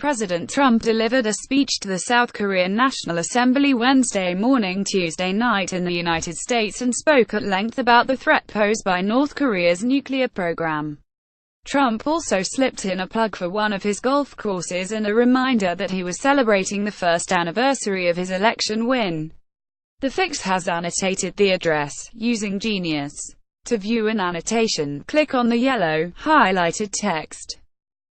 President Trump delivered a speech to the South Korean National Assembly Wednesday morning, Tuesday night in the United States, and spoke at length about the threat posed by North Korea's nuclear program. Trump also slipped in a plug for one of his golf courses and a reminder that he was celebrating the first anniversary of his election win. The Fix has annotated the address, using Genius. To view an annotation, click on the yellow, highlighted text.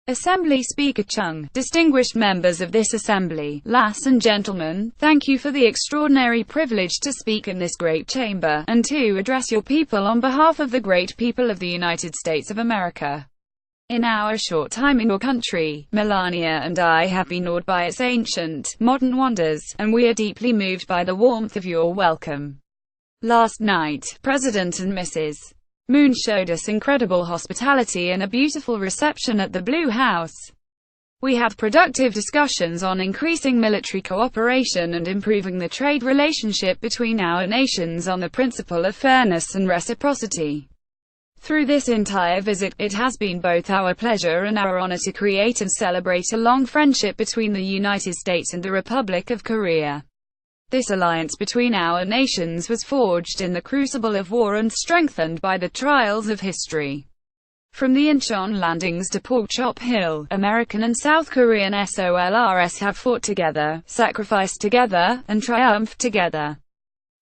Assembly Speaker Chung, distinguished members of this assembly, lass and gentlemen, thank you for the extraordinary privilege to speak in this great chamber, and to address your people on behalf of the great people of the United States of America. In our short time in your country, Melania and I have been awed by its ancient, modern wonders, and we are deeply moved by the warmth of your welcome. Last night, President and Mrs. Moon showed us incredible hospitality and a beautiful reception at the Blue House. We had productive discussions on increasing military cooperation and improving the trade relationship between our nations on the principle of fairness and reciprocity. Through this entire visit, it has been both our pleasure and our honor to create and celebrate a long friendship between the United States and the Republic of Korea. This alliance between our nations was forged in the crucible of war and strengthened by the trials of history. From the Incheon landings to Pork Chop Hill, American and South Korean SOLRS have fought together, sacrificed together, and triumphed together.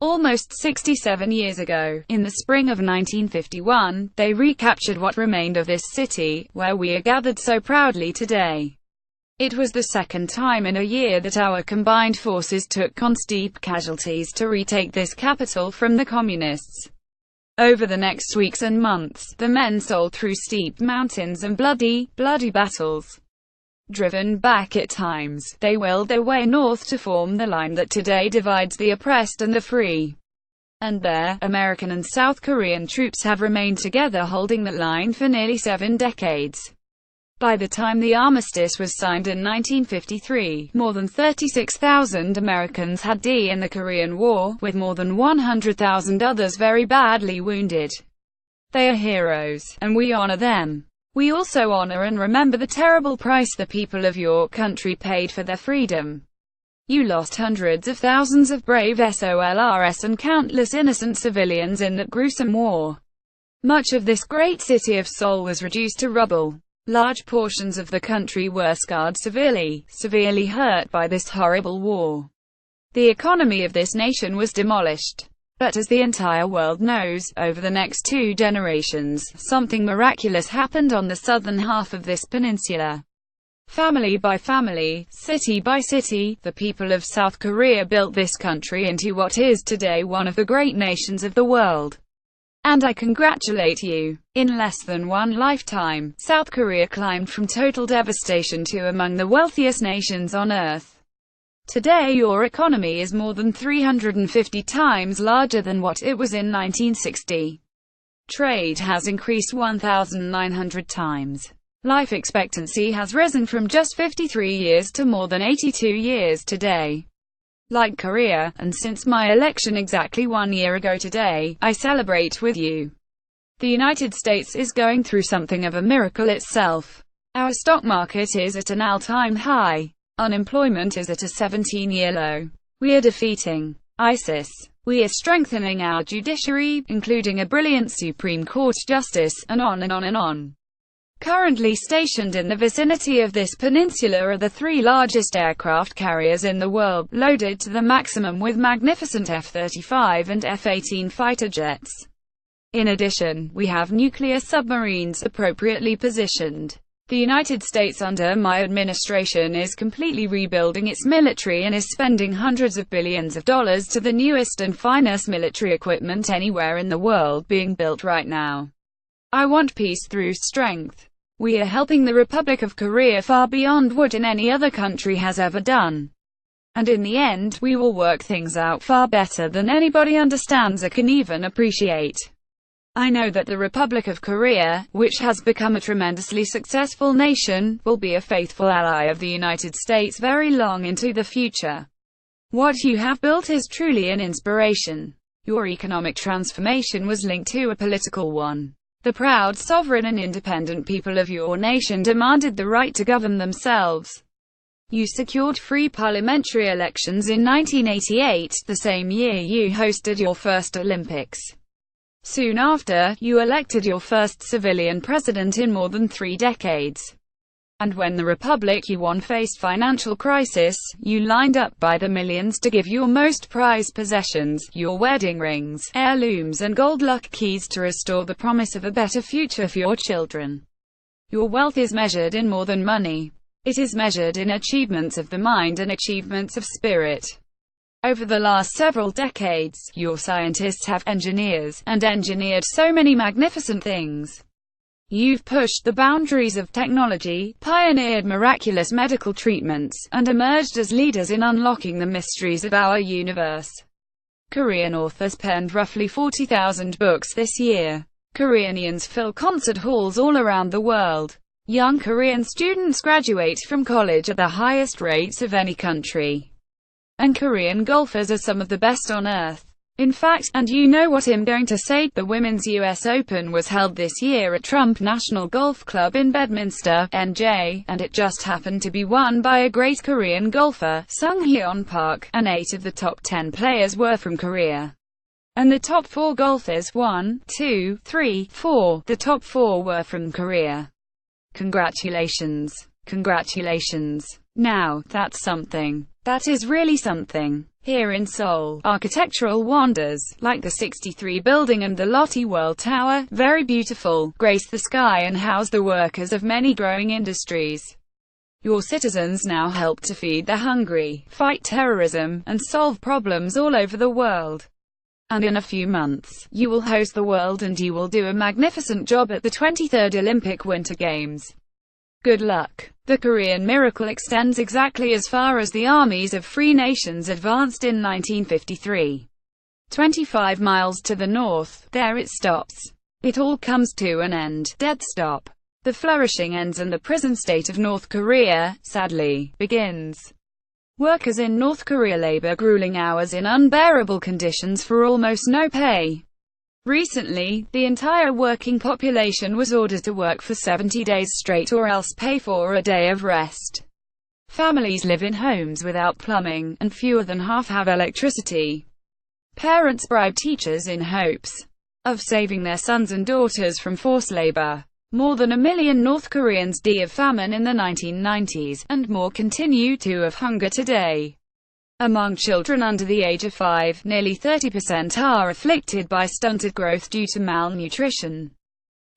Almost 67 years ago, in the spring of 1951, they recaptured what remained of this city, where we are gathered so proudly today. It was the second time in a year that our combined forces took on steep casualties to retake this capital from the communists. Over the next weeks and months, the men sold through steep mountains and bloody battles. Driven back at times, they willed their way north to form the line that today divides the oppressed and the free. And there, American and South Korean troops have remained together holding that line for nearly 7 decades. By the time the armistice was signed in 1953, more than 36,000 Americans had died in the Korean War, with more than 100,000 others very badly wounded. They are heroes, and we honor them. We also honor and remember the terrible price the people of your country paid for their freedom. You lost hundreds of thousands of brave SOLRS and countless innocent civilians in that gruesome war. Much of this great city of Seoul was reduced to rubble. Large portions of the country were scarred severely hurt by this horrible war. The economy of this nation was demolished. But as the entire world knows, over the next 2 generations, something miraculous happened on the southern half of this peninsula. Family by family, city by city, the people of South Korea built this country into what is today one of the great nations of the world. And I congratulate you. In less than one lifetime, South Korea climbed from total devastation to among the wealthiest nations on earth. Today your economy is more than 350 times larger than what it was in 1960. Trade has increased 1,900 times. Life expectancy has risen from just 53 years to more than 82 years today. Like Korea, and since my election exactly 1 year ago today, I celebrate with you. The United States is going through something of a miracle itself. Our stock market is at an all-time high. Unemployment is at a 17-year low. We are defeating ISIS. We are strengthening our judiciary, including a brilliant Supreme Court justice, and on and on and on. Currently stationed in the vicinity of this peninsula are the 3 largest aircraft carriers in the world, loaded to the maximum with magnificent F-35 and F-18 fighter jets. In addition, we have nuclear submarines appropriately positioned. The United States under my administration is completely rebuilding its military and is spending hundreds of billions of dollars to the newest and finest military equipment anywhere in the world being built right now. I want peace through strength. We are helping the Republic of Korea far beyond what any other country has ever done. And in the end, we will work things out far better than anybody understands or can even appreciate. I know that the Republic of Korea, which has become a tremendously successful nation, will be a faithful ally of the United States very long into the future. What you have built is truly an inspiration. Your economic transformation was linked to a political one. The proud, sovereign and independent people of your nation demanded the right to govern themselves. You secured free parliamentary elections in 1988, the same year you hosted your first Olympics. Soon after, you elected your first civilian president in more than 3 decades. And when the republic you won faced financial crisis, you lined up by the millions to give your most prized possessions, your wedding rings, heirlooms and gold luck keys, to restore the promise of a better future for your children. Your wealth is measured in more than money. It is measured in achievements of the mind and achievements of spirit. Over the last several decades, your scientists have engineered so many magnificent things. You've pushed the boundaries of technology, pioneered miraculous medical treatments, and emerged as leaders in unlocking the mysteries of our universe. Korean authors penned roughly 40,000 books this year. Koreanians fill concert halls all around the world. Young Korean students graduate from college at the highest rates of any country. And Korean golfers are some of the best on earth. In fact, and you know what I'm going to say, the Women's US Open was held this year at Trump National Golf Club in Bedminster, NJ, and it just happened to be won by a great Korean golfer, Sung-hyun Park, and 8 of the top 10 players were from Korea. And the top 4 golfers, 1, 2, 3, 4, the top 4 were from Korea. Congratulations. Congratulations. Now, that's something. That is really something. Here in Seoul, architectural wonders, like the 63 building and the Lotte World Tower, very beautiful, grace the sky and house the workers of many growing industries. Your citizens now help to feed the hungry, fight terrorism, and solve problems all over the world. And in a few months, you will host the world and you will do a magnificent job at the 23rd Olympic Winter Games. Good luck. The Korean miracle extends exactly as far as the armies of free nations advanced in 1953. 25 miles to the north, there it stops. It all comes to an end, dead stop. The flourishing ends and the prison state of North Korea, sadly, begins. Workers in North Korea labor grueling hours in unbearable conditions for almost no pay. Recently, the entire working population was ordered to work for 70 days straight or else pay for a day of rest. Families live in homes without plumbing, and fewer than half have electricity. Parents bribe teachers in hopes of saving their sons and daughters from forced labor. More than 1 million North Koreans died of famine in the 1990s, and more continue to of hunger today. Among children under the age of 5, nearly 30% are afflicted by stunted growth due to malnutrition.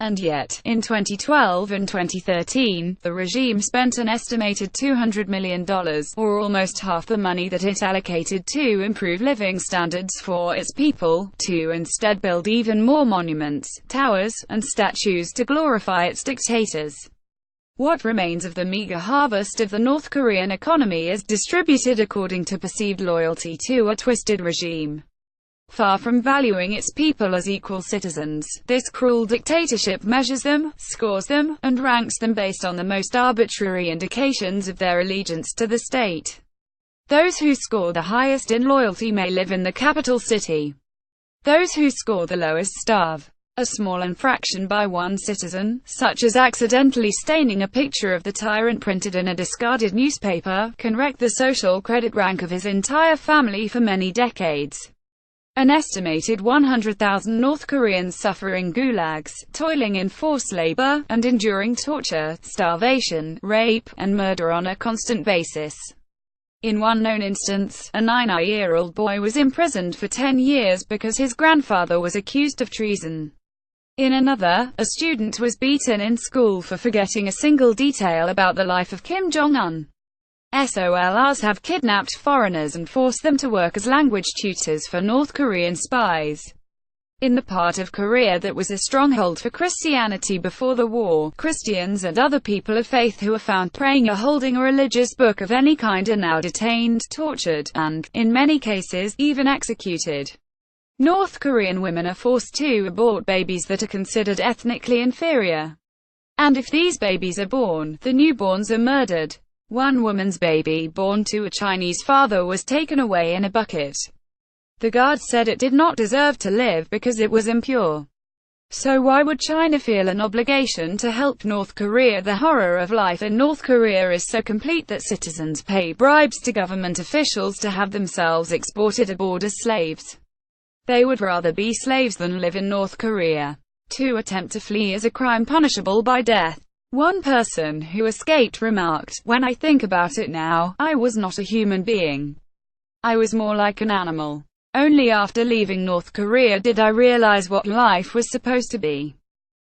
And yet, in 2012 and 2013, the regime spent an estimated $200 million, or almost half the money that it allocated to improve living standards for its people, to instead build even more monuments, towers, and statues to glorify its dictators. What remains of the meager harvest of the North Korean economy is distributed according to perceived loyalty to a twisted regime. Far from valuing its people as equal citizens, this cruel dictatorship measures them, scores them, and ranks them based on the most arbitrary indications of their allegiance to the state. Those who score the highest in loyalty may live in the capital city. Those who score the lowest starve. A small infraction by one citizen, such as accidentally staining a picture of the tyrant printed in a discarded newspaper, can wreck the social credit rank of his entire family for many decades. An estimated 100,000 North Koreans suffer in gulags, toiling in forced labor, and enduring torture, starvation, rape, and murder on a constant basis. In one known instance, a 9-year-old boy was imprisoned for 10 years because his grandfather was accused of treason. In another, a student was beaten in school for forgetting a single detail about the life of Kim Jong-un. SOLRs have kidnapped foreigners and forced them to work as language tutors for North Korean spies. In the part of Korea that was a stronghold for Christianity before the war, Christians and other people of faith who are found praying or holding a religious book of any kind are now detained, tortured, and, in many cases, even executed. North Korean women are forced to abort babies that are considered ethnically inferior. And if these babies are born, the newborns are murdered. One woman's baby born to a Chinese father was taken away in a bucket. The guards said it did not deserve to live because it was impure. So why would China feel an obligation to help North Korea? The horror of life in North Korea is so complete that citizens pay bribes to government officials to have themselves exported aboard as slaves. They would rather be slaves than live in North Korea. To attempt to flee is a crime punishable by death. One person who escaped remarked, "When I think about it now, I was not a human being. I was more like an animal. Only after leaving North Korea did I realize what life was supposed to be."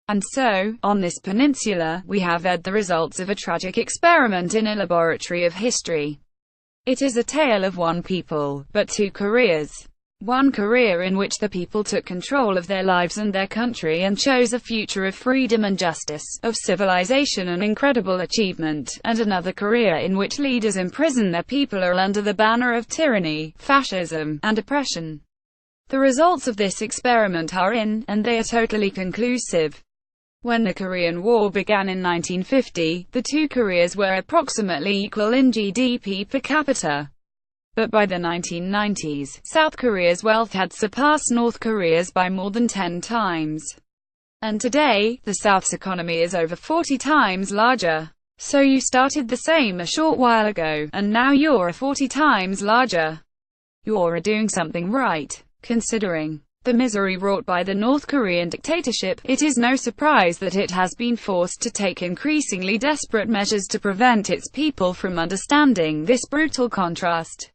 And so, on this peninsula, we have the results of a tragic experiment in a laboratory of history. It is a tale of one people, but two Koreas. One Korea in which the people took control of their lives and their country and chose a future of freedom and justice, of civilization and incredible achievement, and another Korea in which leaders imprison their people or under the banner of tyranny, fascism, and oppression. The results of this experiment are in, and they are totally conclusive. When the Korean War began in 1950, the two Koreas were approximately equal in GDP per capita. But by the 1990s, South Korea's wealth had surpassed North Korea's by more than 10 times. And today, the South's economy is over 40 times larger. So you started the same a short while ago, and now you're 40 times larger. You're doing something right. Considering the misery wrought by the North Korean dictatorship, it is no surprise that it has been forced to take increasingly desperate measures to prevent its people from understanding this brutal contrast.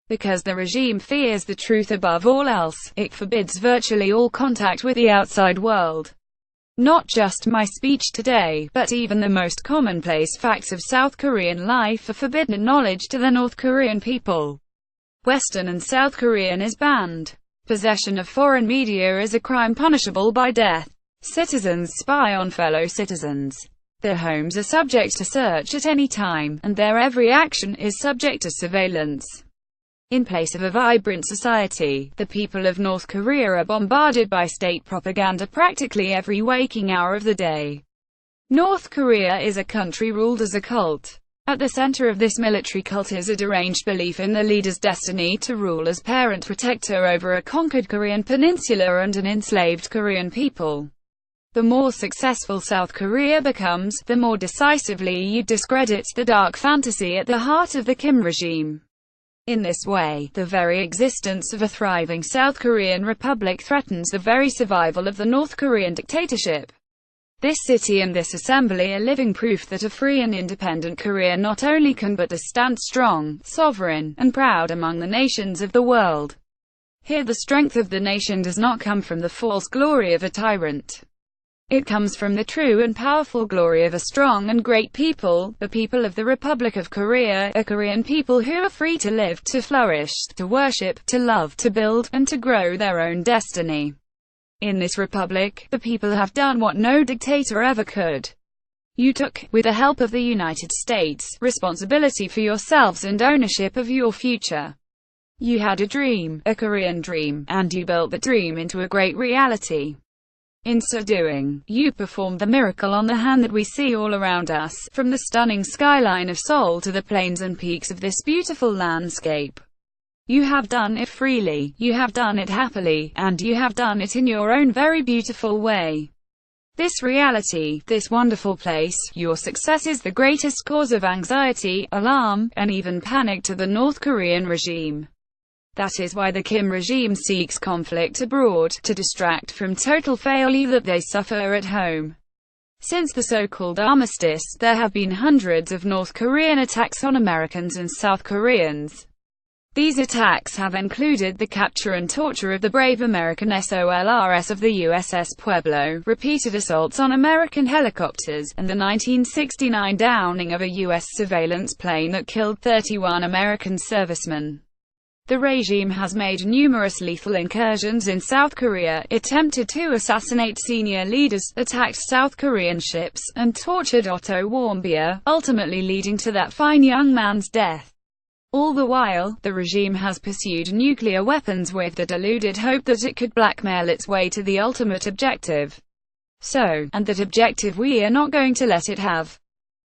Because the regime fears the truth above all else, it forbids virtually all contact with the outside world. Not just my speech today, but even the most commonplace facts of South Korean life are forbidden knowledge to the North Korean people. Western and South Korean is banned. Possession of foreign media is a crime punishable by death. Citizens spy on fellow citizens. Their homes are subject to search at any time, and their every action is subject to surveillance. In place of a vibrant society, the people of North Korea are bombarded by state propaganda practically every waking hour of the day. North Korea is a country ruled as a cult. At the center of this military cult is a deranged belief in the leader's destiny to rule as parent-protector over a conquered Korean peninsula and an enslaved Korean people. The more successful South Korea becomes, the more decisively you discredit the dark fantasy at the heart of the Kim regime. In this way, the very existence of a thriving South Korean republic threatens the very survival of the North Korean dictatorship. This city and this assembly are living proof that a free and independent Korea not only can but does stand strong, sovereign, and proud among the nations of the world. Here the strength of the nation does not come from the false glory of a tyrant. It comes from the true and powerful glory of a strong and great people, the people of the Republic of Korea, a Korean people who are free to live, to flourish, to worship, to love, to build, and to grow their own destiny. In this republic, the people have done what no dictator ever could. You took, with the help of the United States, responsibility for yourselves and ownership of your future. You had a dream, a Korean dream, and you built that dream into a great reality. In so doing, you performed the miracle on the hand that we see all around us, from the stunning skyline of Seoul to the plains and peaks of this beautiful landscape. You have done it freely, you have done it happily, and you have done it in your own very beautiful way. This reality, this wonderful place, your success is the greatest cause of anxiety, alarm, and even panic to the North Korean regime. That is why the Kim regime seeks conflict abroad, to distract from total failure that they suffer at home. Since the so-called armistice, there have been hundreds of North Korean attacks on Americans and South Koreans. These attacks have included the capture and torture of the brave American SOLRS of the USS Pueblo, repeated assaults on American helicopters, and the 1969 downing of a U.S. surveillance plane that killed 31 American servicemen. The regime has made numerous lethal incursions in South Korea, attempted to assassinate senior leaders, attacked South Korean ships, and tortured Otto Warmbier, ultimately leading to that fine young man's death. All the while, the regime has pursued nuclear weapons with the deluded hope that it could blackmail its way to the ultimate objective. And that objective we are not going to let it have.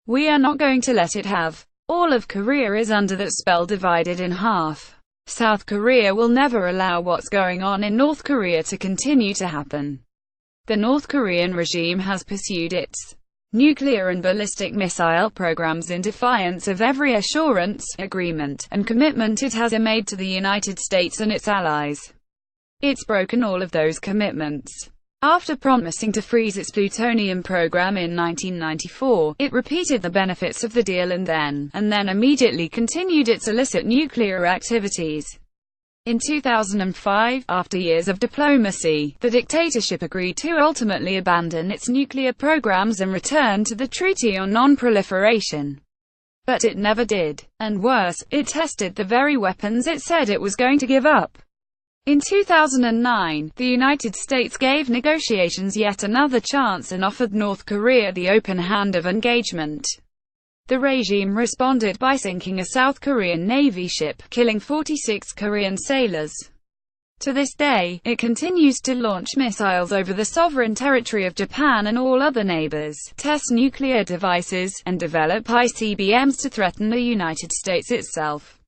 We are not going to let it have. All of Korea is under that spell, divided in half. South Korea will never allow what's going on in North Korea to continue to happen. The North Korean regime has pursued its nuclear and ballistic missile programs in defiance of every assurance, agreement, and commitment it has made to the United States and its allies. It's broken all of those commitments. After promising to freeze its plutonium program in 1994, it repeated the benefits of the deal and then immediately continued its illicit nuclear activities. In 2005, after years of diplomacy, the dictatorship agreed to ultimately abandon its nuclear programs and return to the Treaty on Non-Proliferation. But it never did. And worse, it tested the very weapons it said it was going to give up. In 2009, the United States gave negotiations yet another chance and offered North Korea the open hand of engagement. The regime responded by sinking a South Korean Navy ship, killing 46 Korean sailors. To this day, it continues to launch missiles over the sovereign territory of Japan and all other neighbors, test nuclear devices, and develop ICBMs to threaten the United States itself.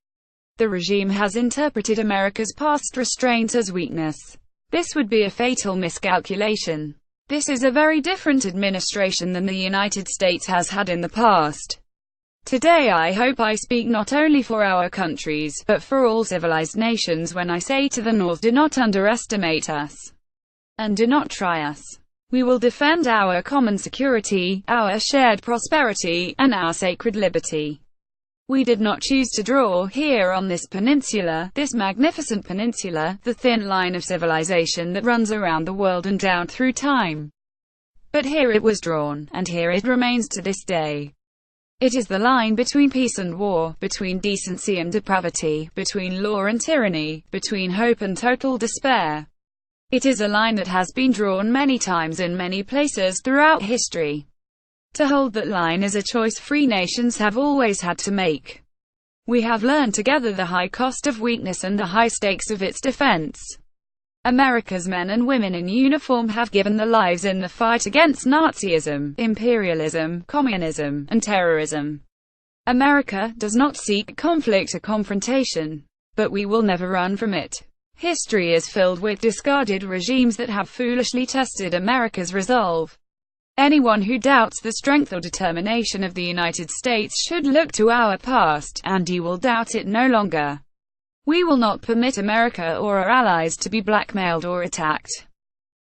The regime has interpreted America's past restraint as weakness. This would be a fatal miscalculation. This is a very different administration than the United States has had in the past. Today I hope I speak not only for our countries, but for all civilized nations when I say to the North, do not underestimate us. And do not try us. We will defend our common security, our shared prosperity, and our sacred liberty. We did not choose to draw, here on this peninsula, this magnificent peninsula, the thin line of civilization that runs around the world and down through time. But here it was drawn, and here it remains to this day. It is the line between peace and war, between decency and depravity, between law and tyranny, between hope and total despair. It is a line that has been drawn many times in many places throughout history. To hold that line is a choice free nations have always had to make. We have learned together the high cost of weakness and the high stakes of its defense. America's men and women in uniform have given their lives in the fight against Nazism, imperialism, communism, and terrorism. America does not seek conflict or confrontation, but we will never run from it. History is filled with discarded regimes that have foolishly tested America's resolve. Anyone who doubts the strength or determination of the United States should look to our past, and he will doubt it no longer. We will not permit America or our allies to be blackmailed or attacked.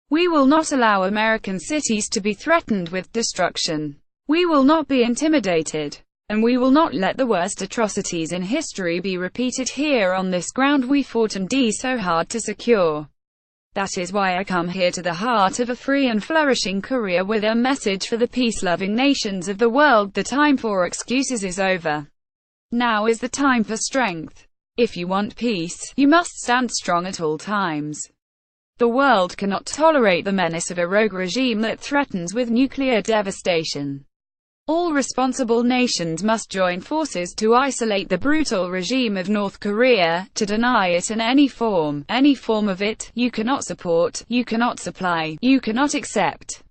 We will not allow American cities to be threatened with destruction. We will not be intimidated. And we will not let the worst atrocities in history be repeated here on this ground we fought and so hard to secure. That is why I come here to the heart of a free and flourishing Korea with a message for the peace-loving nations of the world. The time for excuses is over. Now is the time for strength. If you want peace, you must stand strong at all times. The world cannot tolerate the menace of a rogue regime that threatens with nuclear devastation. All responsible nations must join forces to isolate the brutal regime of North Korea, to deny it in any form of it, you cannot support, you cannot supply, you cannot accept.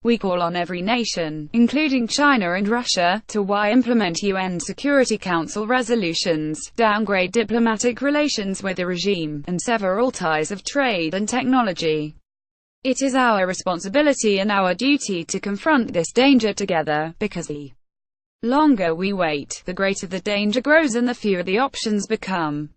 We call on every nation, including China and Russia, to implement UN Security Council resolutions, downgrade diplomatic relations with the regime, and sever all ties of trade and technology. It is our responsibility and our duty to confront this danger together, because the longer we wait, the greater the danger grows and the fewer the options become.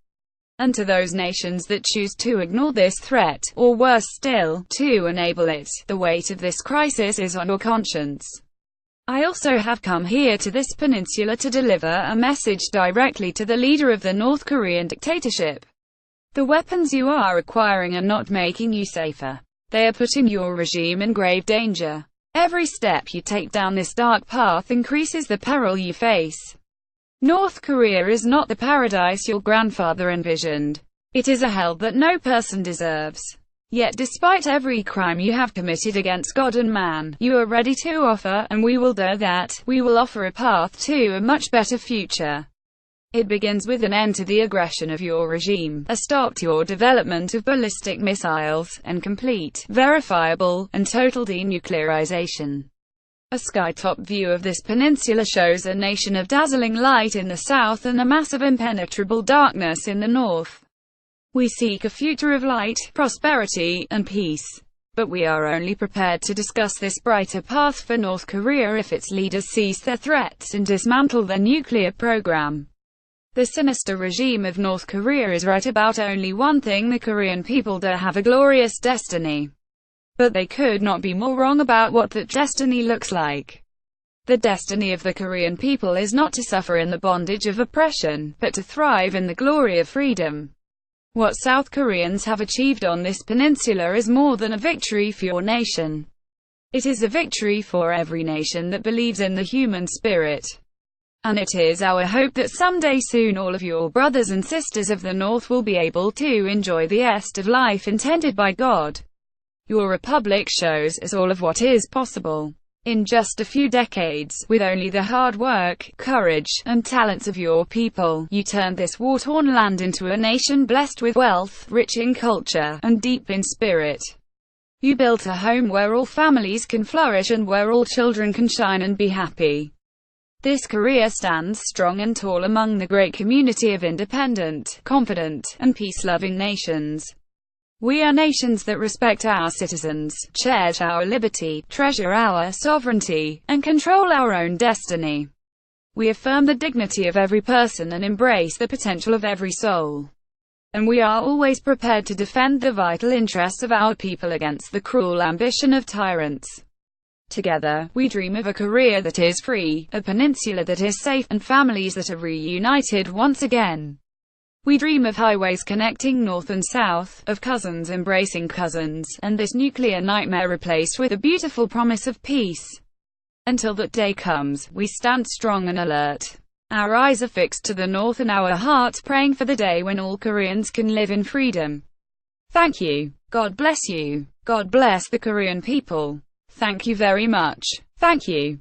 And to those nations that choose to ignore this threat, or worse still, to enable it, the weight of this crisis is on your conscience. I also have come here to this peninsula to deliver a message directly to the leader of the North Korean dictatorship. The weapons you are acquiring are not making you safer. They are putting your regime in grave danger. Every step you take down this dark path increases the peril you face. North Korea is not the paradise your grandfather envisioned. It is a hell that no person deserves. Yet despite every crime you have committed against God and man, you are ready to offer, and we will do that, we will offer a path to a much better future. It begins with an end to the aggression of your regime, a stop to your development of ballistic missiles, and complete, verifiable, and total denuclearization. A skytop view of this peninsula shows a nation of dazzling light in the south and a mass of impenetrable darkness in the north. We seek a future of light, prosperity, and peace. But we are only prepared to discuss this brighter path for North Korea if its leaders cease their threats and dismantle their nuclear program. The sinister regime of North Korea is right about only one thing: the Korean people do have a glorious destiny. But they could not be more wrong about what that destiny looks like. The destiny of the Korean people is not to suffer in the bondage of oppression, but to thrive in the glory of freedom. What South Koreans have achieved on this peninsula is more than a victory for your nation. It is a victory for every nation that believes in the human spirit. And it is our hope that someday soon all of your brothers and sisters of the North will be able to enjoy the est of life intended by God. Your republic shows us all of what is possible. In just a few decades, with only the hard work, courage, and talents of your people, you turned this war-torn land into a nation blessed with wealth, rich in culture, and deep in spirit. You built a home where all families can flourish and where all children can shine and be happy. This Korea stands strong and tall among the great community of independent, confident, and peace-loving nations. We are nations that respect our citizens, cherish our liberty, treasure our sovereignty, and control our own destiny. We affirm the dignity of every person and embrace the potential of every soul. And we are always prepared to defend the vital interests of our people against the cruel ambition of tyrants. Together, we dream of a Korea that is free, a peninsula that is safe, and families that are reunited once again. We dream of highways connecting north and south, of cousins embracing cousins, and this nuclear nightmare replaced with a beautiful promise of peace. Until that day comes, we stand strong and alert. Our eyes are fixed to the north and our hearts praying for the day when all Koreans can live in freedom. Thank you. God bless you. God bless the Korean people. Thank you very much. Thank you.